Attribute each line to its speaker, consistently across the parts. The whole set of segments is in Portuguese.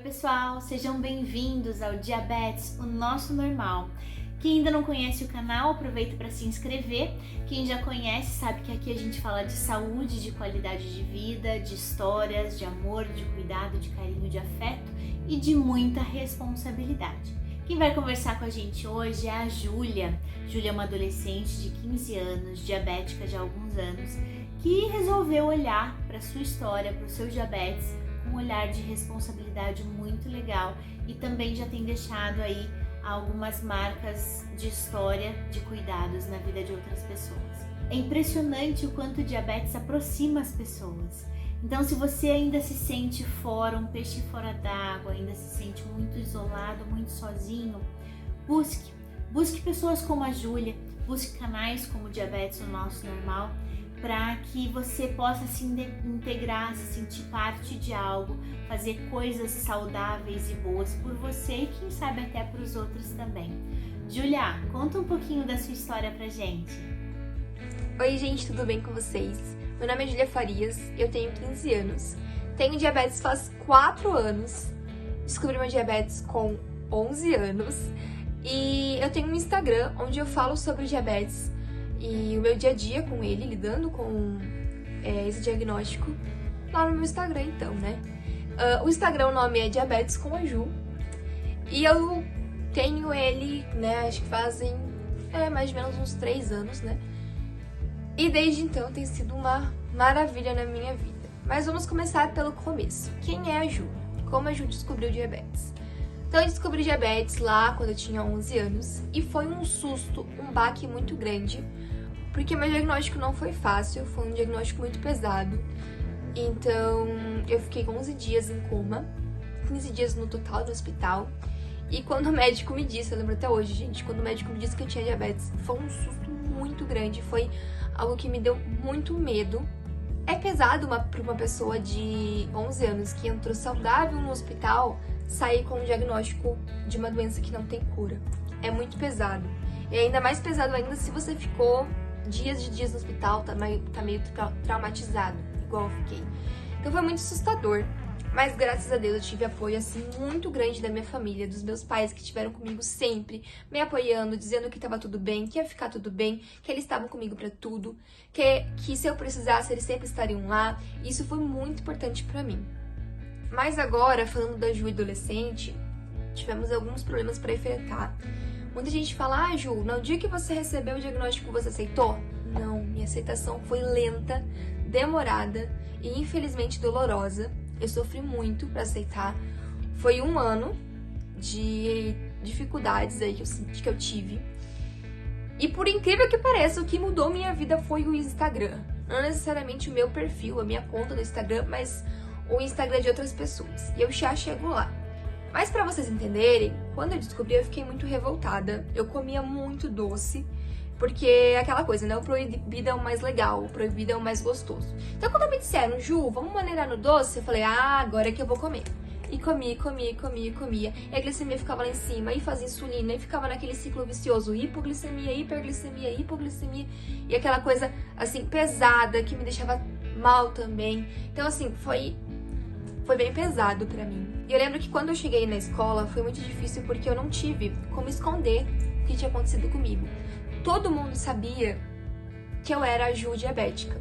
Speaker 1: pessoal, sejam bem-vindos ao Diabetes, o Nosso Normal. Quem ainda não conhece o canal, aproveita para se inscrever. Quem já conhece sabe que aqui a gente fala de saúde, de qualidade de vida, de histórias, de amor, de cuidado, de carinho, de afeto e de muita responsabilidade. Quem vai conversar com a gente hoje é a Júlia. Júlia é uma adolescente de 15 anos, diabética de alguns anos, que resolveu olhar para a sua história, para o seu diabetes, com um olhar de responsabilidade muito legal e também já tem deixado aí algumas marcas de história, de cuidados na vida de outras pessoas. É impressionante o quanto o diabetes aproxima as pessoas. Então, se você ainda se sente fora, um peixe fora d'água, ainda se sente muito isolado, muito sozinho, busque pessoas como a Júlia, busque canais como Diabetes, o Nosso Normal, para que você possa se integrar, se sentir parte de algo, fazer coisas saudáveis e boas por você e quem sabe até para os outros também. Júlia, conta um pouquinho da sua história pra gente.
Speaker 2: Oi gente, tudo bem com vocês? Meu nome é Júlia Farias, eu tenho 15 anos, tenho diabetes faz 4 anos, descobri meu diabetes com 11 anos e eu tenho um Instagram onde eu falo sobre o diabetes e o meu dia a dia com ele, lidando com esse diagnóstico, lá no meu Instagram então, né? O Instagram, o nome é Diabetes com a Ju, e eu tenho ele, né, acho que fazem mais ou menos uns 3 anos, né? E desde então tem sido uma maravilha na minha vida. Mas vamos começar pelo começo. Quem é a Ju? Como a Ju descobriu diabetes? Então eu descobri diabetes lá quando eu tinha 11 anos e foi um susto, um baque muito grande, porque meu diagnóstico não foi fácil, foi um diagnóstico muito pesado. Então eu fiquei 11 dias em coma, 15 dias no total no hospital. E quando o médico me disse, eu lembro até hoje, gente, quando o médico me disse que eu tinha diabetes, foi um susto muito grande, foi algo que me deu muito medo. É pesado para uma pessoa de 11 anos que entrou saudável no hospital sair com um diagnóstico de uma doença que não tem cura. É muito pesado. E ainda mais pesado ainda se você ficou dias no hospital, tá meio traumatizado, igual eu fiquei. Então foi muito assustador. Mas graças a Deus eu tive apoio assim muito grande da minha família, dos meus pais que estiveram comigo sempre, me apoiando, dizendo que estava tudo bem, que ia ficar tudo bem, que eles estavam comigo para tudo, que se eu precisasse eles sempre estariam lá. Isso foi muito importante para mim. Mas agora, falando da Ju adolescente, tivemos alguns problemas para enfrentar. Muita gente fala, Ju, no dia que você recebeu o diagnóstico você aceitou? Não, minha aceitação foi lenta, demorada e infelizmente dolorosa. Eu sofri muito para aceitar. Foi um ano de dificuldades aí que eu tive. E por incrível que pareça, o que mudou minha vida foi o Instagram. Não necessariamente o meu perfil, a minha conta no Instagram, mas o Instagram de outras pessoas. E eu já chego lá. Mas pra vocês entenderem, quando eu descobri eu fiquei muito revoltada. Eu comia muito doce. Porque é aquela coisa, né? O proibido é o mais legal, o proibido é o mais gostoso. Então quando me disseram, Ju, vamos maneirar no doce, eu falei, agora é que eu vou comer. E comia. E a glicemia ficava lá em cima, e fazia insulina, e ficava naquele ciclo vicioso, hipoglicemia, hiperglicemia. E aquela coisa, assim, pesada, que me deixava mal também. Então, assim, foi bem pesado pra mim. E eu lembro que quando eu cheguei na escola, foi muito difícil porque eu não tive como esconder o que tinha acontecido comigo. Todo mundo sabia que eu era a Ju diabética,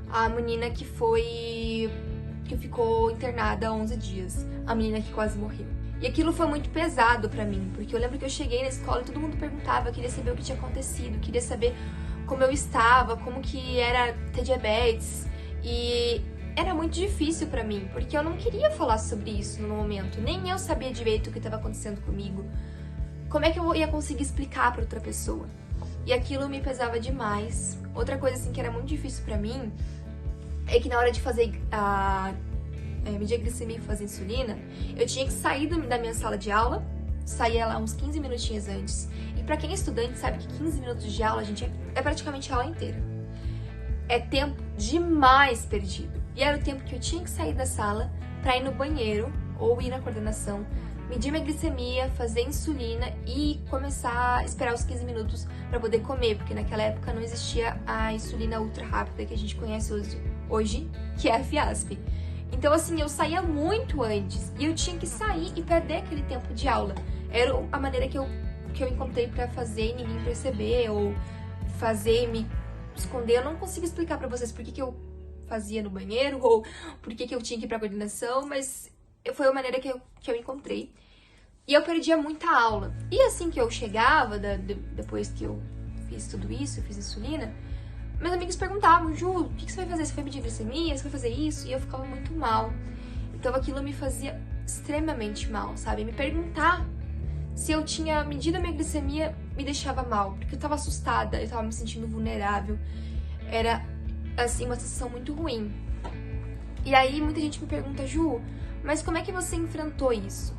Speaker 2: a menina que ficou internada há 11 dias, a menina que quase morreu. E aquilo foi muito pesado pra mim, porque eu lembro que eu cheguei na escola e todo mundo perguntava, queria saber o que tinha acontecido, queria saber como eu estava, como que era ter diabetes. E era muito difícil pra mim, porque eu não queria falar sobre isso no momento, nem eu sabia direito o que estava acontecendo comigo. Como é que eu ia conseguir explicar pra outra pessoa? E aquilo me pesava demais. Outra coisa assim que era muito difícil pra mim é que na hora de fazer medir a glicemia e fazer insulina, eu tinha que sair da minha sala de aula, saía lá uns 15 minutinhos antes. E pra quem é estudante sabe que 15 minutos de aula, gente, é praticamente a aula inteira. É tempo demais perdido. E era o tempo que eu tinha que sair da sala pra ir no banheiro ou ir na coordenação, medir minha glicemia, fazer insulina e começar a esperar os 15 minutos para poder comer, porque naquela época não existia a insulina ultra rápida que a gente conhece hoje, que é a Fiasp. Então, assim, eu saía muito antes e eu tinha que sair e perder aquele tempo de aula. Era a maneira que eu encontrei pra fazer e ninguém perceber, ou fazer e me esconder. Eu não consigo explicar pra vocês por que eu fazia no banheiro, ou por que eu tinha que ir pra coordenação, mas foi a maneira que eu encontrei. E eu perdia muita aula. E assim que eu chegava, depois que eu fiz tudo isso, eu fiz insulina, meus amigos perguntavam: Ju, o que você vai fazer? Você vai medir glicemia? Você vai fazer isso? E eu ficava muito mal. Então aquilo me fazia extremamente mal, sabe? Me perguntar se eu tinha medido a minha glicemia me deixava mal, porque eu tava assustada, eu tava me sentindo vulnerável. Era, assim, uma sensação muito ruim. E aí muita gente me pergunta: Ju, mas como é que você enfrentou isso?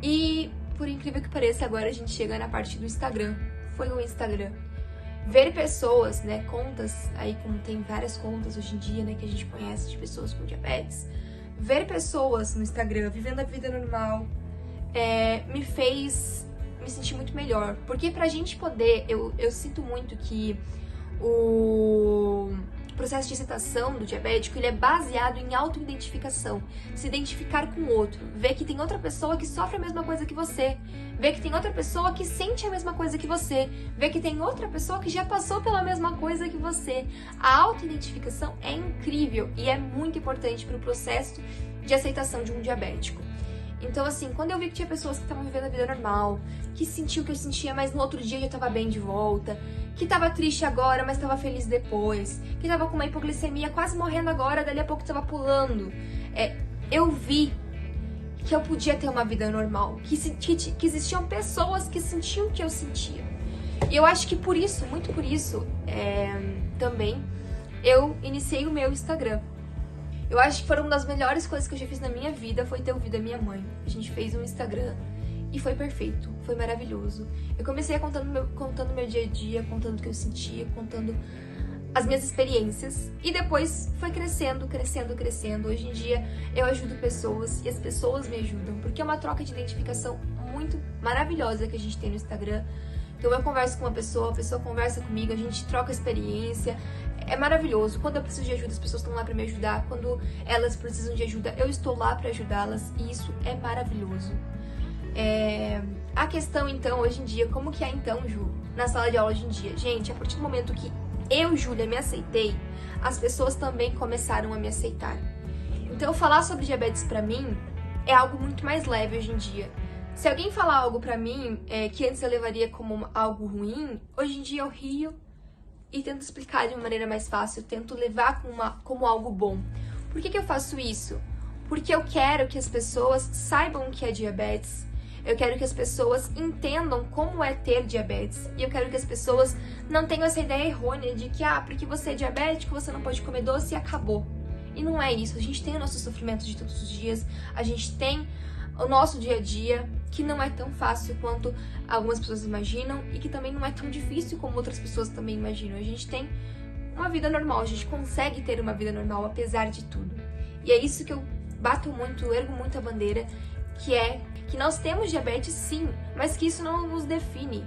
Speaker 2: E, por incrível que pareça, agora a gente chega na parte do Instagram. Foi o Instagram. Ver pessoas, né, contas, aí como tem várias contas hoje em dia, né, que a gente conhece de pessoas com diabetes. Ver pessoas no Instagram vivendo a vida normal me fez me sentir muito melhor. Porque pra gente poder, eu sinto muito que o processo de aceitação do diabético, ele é baseado em autoidentificação. Se identificar com o outro. Ver que tem outra pessoa que sofre a mesma coisa que você. Ver que tem outra pessoa que sente a mesma coisa que você. Ver que tem outra pessoa que já passou pela mesma coisa que você. A autoidentificação é incrível e é muito importante para o processo de aceitação de um diabético. Então, assim, quando eu vi que tinha pessoas que estavam vivendo a vida normal, que sentiam o que eu sentia, mas no outro dia já tava bem de volta, que tava triste agora, mas tava feliz depois, que tava com uma hipoglicemia quase morrendo agora, dali a pouco tava pulando, eu vi que eu podia ter uma vida normal, que existiam pessoas que sentiam o que eu sentia. E eu acho que por isso, muito por isso, também, eu iniciei o meu Instagram. Eu acho que foi uma das melhores coisas que eu já fiz na minha vida, foi ter ouvido a minha mãe. A gente fez um Instagram e foi perfeito, foi maravilhoso. Eu comecei contando meu dia a dia, contando o que eu sentia, contando as minhas experiências. E depois foi crescendo, crescendo, crescendo. Hoje em dia eu ajudo pessoas e as pessoas me ajudam, porque é uma troca de identificação muito maravilhosa que a gente tem no Instagram. Então eu converso com uma pessoa, a pessoa conversa comigo, a gente troca experiência. É maravilhoso. Quando eu preciso de ajuda, as pessoas estão lá pra me ajudar. Quando elas precisam de ajuda, eu estou lá pra ajudá-las. E isso é maravilhoso. A questão, então, hoje em dia, como que é, então, Ju, na sala de aula hoje em dia? Gente, a partir do momento que eu, Júlia, me aceitei, as pessoas também começaram a me aceitar. Então, falar sobre diabetes pra mim é algo muito mais leve hoje em dia. Se alguém falar algo pra mim que antes eu levaria como algo ruim, hoje em dia eu rio e tento explicar de uma maneira mais fácil, tento levar como algo bom. Por que eu faço isso? Porque eu quero que as pessoas saibam o que é diabetes, eu quero que as pessoas entendam como é ter diabetes, e eu quero que as pessoas não tenham essa ideia errônea de que, porque você é diabético, você não pode comer doce e acabou. E não é isso, a gente tem o nosso sofrimento de todos os dias, a gente tem o nosso dia a dia, que não é tão fácil quanto algumas pessoas imaginam e que também não é tão difícil como outras pessoas também imaginam. A gente tem uma vida normal, a gente consegue ter uma vida normal apesar de tudo. E é isso que eu bato muito, eu ergo muito a bandeira, que é que nós temos diabetes sim, mas que isso não nos define.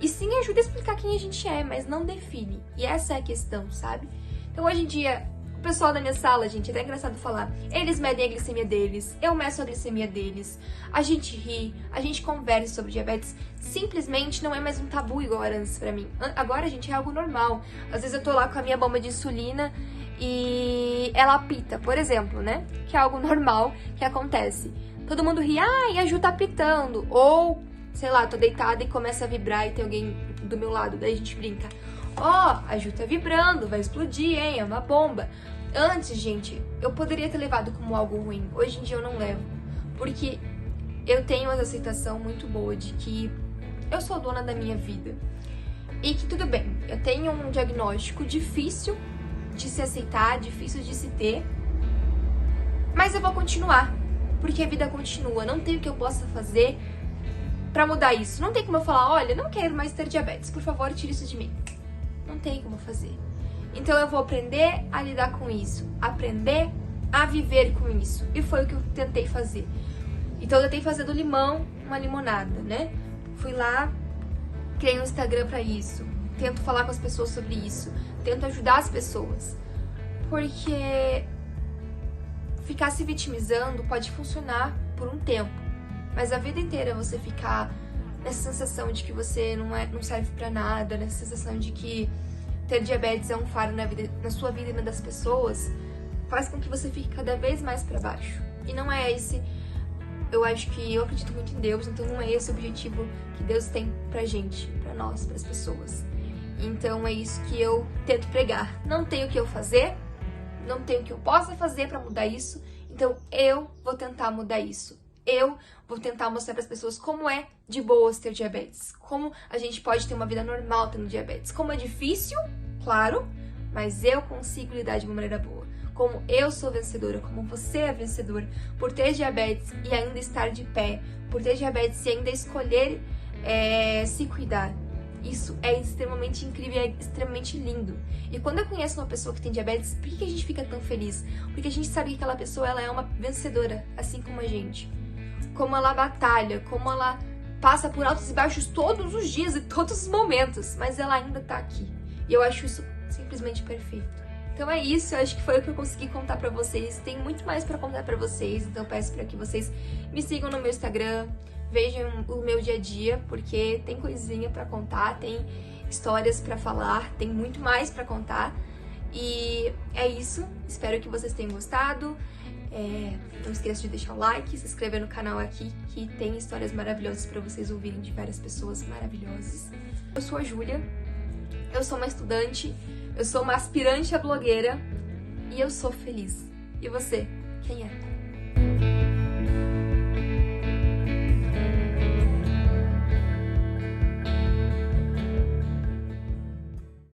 Speaker 2: E sim ajuda a explicar quem a gente é, mas não define. E essa é a questão, sabe? Então hoje em dia, o pessoal da minha sala, gente, é até engraçado falar, eles medem a glicemia deles, eu meço a glicemia deles, a gente ri, a gente conversa sobre diabetes, simplesmente não é mais um tabu igual era antes pra mim. Agora, gente, é algo normal. Às vezes eu tô lá com a minha bomba de insulina e ela apita, por exemplo, né? Que é algo normal que acontece. Todo mundo ri, e a Ju tá apitando. Ou, sei lá, tô deitada e começa a vibrar e tem alguém do meu lado, daí a gente brinca. A Ju tá vibrando, vai explodir, hein? É uma bomba. Antes, gente, eu poderia ter levado como algo ruim. Hoje em dia eu não levo. Porque eu tenho uma aceitação muito boa de que eu sou dona da minha vida. E que tudo bem, eu tenho um diagnóstico difícil de se aceitar, difícil de se ter. Mas eu vou continuar. Porque a vida continua. Não tem o que eu possa fazer pra mudar isso. Não tem como eu falar, olha, não quero mais ter diabetes. Por favor, tire isso de mim. Não tem como fazer. Então eu vou aprender a lidar com isso, aprender a viver com isso. E foi o que eu tentei fazer. Então eu tentei fazer do limão uma limonada, né? Fui lá, criei um Instagram pra isso. Tento falar com as pessoas sobre isso. Tento ajudar as pessoas. Porque ficar se vitimizando pode funcionar por um tempo, mas a vida inteira você ficar nessa sensação de que você não serve pra nada, nessa sensação de que ter diabetes é um fardo na sua vida e na das pessoas, faz com que você fique cada vez mais pra baixo. E não é esse, eu acredito muito em Deus, então não é esse o objetivo que Deus tem pra gente, pra nós, pras pessoas. Então é isso que eu tento pregar. Não tenho o que eu fazer, não tenho o que eu possa fazer pra mudar isso, então eu vou tentar mudar isso. Eu vou tentar mostrar para as pessoas como é de boas ter diabetes, como a gente pode ter uma vida normal tendo diabetes, como é difícil, claro, mas eu consigo lidar de uma maneira boa, como eu sou vencedora, como você é vencedor, por ter diabetes e ainda estar de pé, por ter diabetes e ainda escolher se cuidar. Isso é extremamente incrível, é extremamente lindo. E quando eu conheço uma pessoa que tem diabetes, por que a gente fica tão feliz? Porque a gente sabe que aquela pessoa ela é uma vencedora, assim como a gente. Como ela batalha, como ela passa por altos e baixos todos os dias e todos os momentos, mas ela ainda tá aqui. E eu acho isso simplesmente perfeito. Então é isso, eu acho que foi o que eu consegui contar pra vocês. Tem muito mais pra contar pra vocês, então eu peço pra que vocês me sigam no meu Instagram, vejam o meu dia a dia, porque tem coisinha pra contar, tem histórias pra falar, tem muito mais pra contar. E é isso, espero que vocês tenham gostado. Não esqueça de deixar o like, se inscrever no canal aqui, que tem histórias maravilhosas pra vocês ouvirem de várias pessoas maravilhosas. Eu sou a Júlia, eu sou uma estudante, eu sou uma aspirante a blogueira e eu sou feliz. E você, quem é?